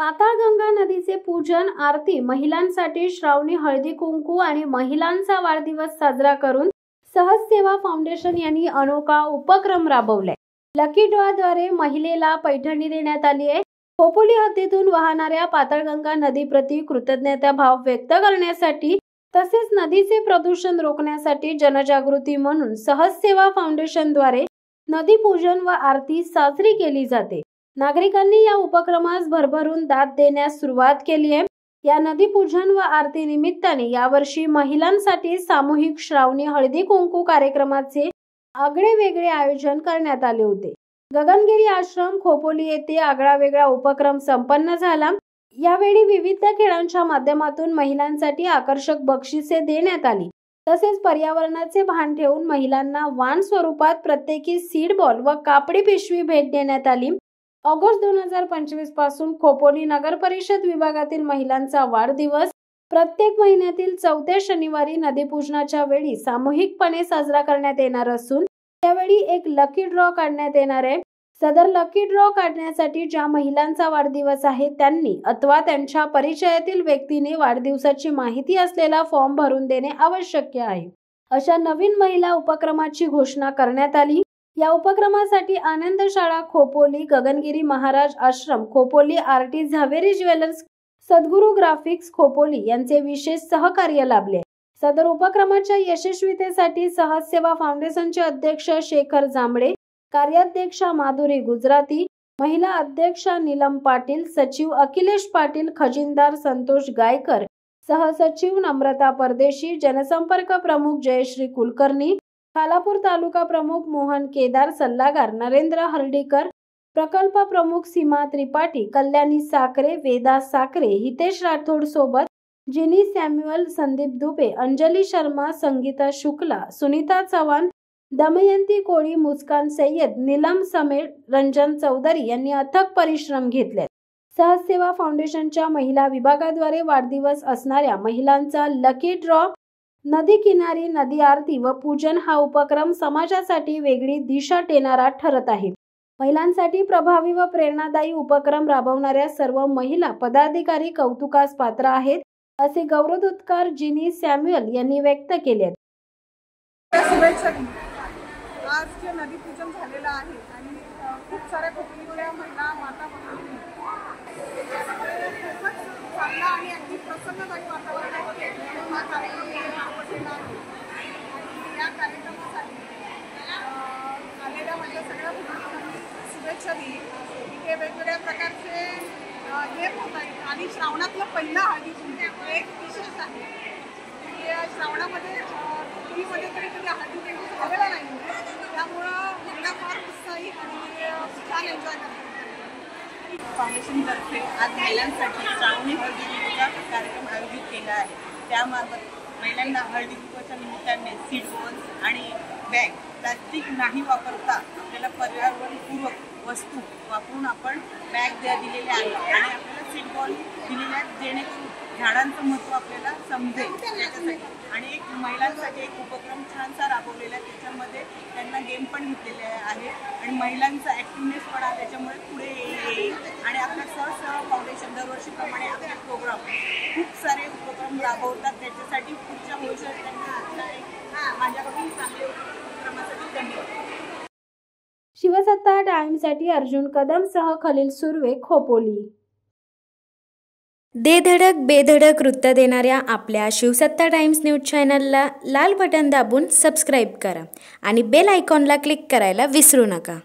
पाताळगंगा नदीचे पूजन, आरती, महिलांसाठी श्रावणी हळदी कुंकू आणि महिलांचा वाढदिवस साजरा करून सहज सेवा फाउंडेशन यांनी अनोखा उपक्रम राबवलाय। लकी ड्रॉद्वारे महिलेला पैठणी देण्यात आली आहे। खोपोली हद्दीतून वाहणाऱ्या पाताळगंगा नदीप्रती कृतज्ञता भाव व्यक्त करण्यासाठी तसेच नदीचे प्रदूषण रोखण्यासाठी जनजागृती म्हणून सहज सेवा फाउंडेशनद्वारे नदी पूजन व आरती साजरी केली जाते। नागरिकांनी या उपक्रमास भरभरून दाद देण्यास सुरुवात केली आहे। या नदी पूजन व आरती निमित्ताने यावर्षी महिलांसाठी सामूहिक श्रावणी हळदी कुंकू कार्यक्रमाचे आगळे वेगळे आयोजन करण्यात आले होते। गगनगिरी आश्रम खोपोली येथे आगळा वेगळा उपक्रम संपन्न झाला। यावेळी विविध खेळांच्या माध्यमातून महिलांसाठी आकर्षक बक्षिसे देण्यात आली। तसेच पर्यावरणाचे भान ठेवून महिलांना वाण स्वरूपात प्रत्येकी सीड बॉल व कापडी पिशवी भेट देण्यात आली। ऑगस्ट 2025 पासून खोपोली नगर परिषद विभागातील महिलांचा वाढदिवस प्रत्येक महिन्यातील 4थ्या शनिवारी नदी पूजनाच्या वेळी सामूहिकपणे साजरा करण्यात येणार असून त्यावेळी एक लकी ड्रॉ काढण्यात येणार आहे। सदर लकी ड्रॉ काढण्यासाठी ज्या महिलांचा वाढदिवस आहे त्यांनी अथवा त्यांच्या परिचयातील व्यक्तीने वाढदिवसाची माहिती असलेला फॉर्म भरून देणे आवश्यक आहे। अशा नवीन महिला उपक्रमाची घोषणा करण्यात आली। या उपक्रमासाठी आनंद शाळा खोपोली, गगनगिरी महाराज आश्रम खोपोली, आरटी झावेरी ज्वेलर्स, सद्गुरू ग्राफिक्स खोपोली यांचे विशेष सहकार्य लाभले। सदर उपक्रमाच्या यशस्वीतेसाठी सहज सेवा फाउंडेशनचे अध्यक्ष शेखर जांभळे, कार्याध्यक्षा माधुरी गुजराती, महिला अध्यक्षा नीलम पाटील, सचिव अखिलेश पाटील, खजिनदार संतोष गायकर, सहसचिव नम्रता परदेशी, जनसंपर्क प्रमुख जयश्री कुलकर्णी, खालापूर तालुका प्रमुख मोहन केदार, सल्लागार नरेंद्र हर्डीकर, प्रकल्प प्रमुख सीमा त्रिपाठी, कल्याणी साखरे, वेदा साखरे, हितेश राठोड सोबत जिनी सॅम्युअल, संदीप दुबे, अंजली शर्मा, संगीता शुक्ला, सुनीता चव्हाण, दमयंती कोळी, मुस्कान सय्यद, नीलम समेळ, रंजन चौधरी यांनी अथक परिश्रम घेतले। सहज सेवा फाउंडेशनच्या महिला विभागाद्वारे वाढदिवस असणाऱ्या महिलांचा लकी ड्रॉ, नदी किनारी नदी आरती व पूजन हा उपक्रम समाजासाठी वेगळी दिशा देणारा ठरत आहे। महिलांसाठी प्रभावी व प्रेरणादायी उपक्रम राबवणाऱ्या सर्व महिला पदाधिकारी कौतुकास पात्र आहेत, असे गौरवोद्गार जिनी सॅम्युअल यांनी व्यक्त केले। आज जे नदी पूजन झालेलं आहे आणि खूप साऱ्या खोपोलीच्या महिला माता भगिनी खूपच चांगला आणि अगदी प्रसन्नदायी वातावरणामध्ये हा कार्यक्रम राबवलेला आहे। आणि या कार्यक्रमासाठी आलेल्या माझ्या सगळ्या भगिनींना शुभेच्छा दिली। इथे वेगवेगळ्या प्रकारचे गेम होत आहेत आणि श्रावणातलं पहिलं हळदी कुंकू एक विशेष आहे की श्रावणामध्ये टीव्हीमध्ये तरी कधी हळदी कुंकू झालेला नाही, त्यामुळं महिला फार उत्साही आणि छान एन्जॉय करतात। फाउंडेशनतर्फे आज महिलांसाठी श्रावणी हळदी कुंकूचा कार्यक्रम आयोजित केला आहे। त्यामार्फत महिलांना हळदी कुंकूच्या निमित्ताने सीड बॉल्स आणि बॅग प्लास्टिक नाही वापरता आपल्याला पर्यावरणपूर्वक वस्तू वापरून आपण बॅग दिलेल्या आहेत आणि आपल्याला सीड बॉल दिलेल्या आहेत जेणेकरून झाडांचं महत्त्व आपल्याला समजेल त्याच्यासाठी। आणि एक महिलांसाठी एक उपक्रम छानसा राबवलेला आहे, त्याच्यामध्ये त्यांना गेम पण घेतलेले आहे आणि महिलांचा ॲक्टिव्हनेस पण त्याच्यामुळे पुढे येईल। आणि आपल्या सहज सेवा फाउंडेशन दरवर्षीप्रमाणे आपले प्रोग्राम खूप सारे उपक्रम राबवतात, त्याच्यासाठी पुढच्या भविष्यात त्यांना माझ्याकडून चांगले उपक्रमासाठी धन्यवाद। शिवसत्ता टाइम्ससाठी अर्जुन कदम सह खलील सुर्वे खोपोली। दे धडक बेधडक वृत्त देणाऱ्या आपल्या शिवसत्ता टाइम्स न्यूज चॅनलला लाल बटन दाबून सबस्क्राईब करा आणि बेल आयकॉनला क्लिक करायला विसरू नका।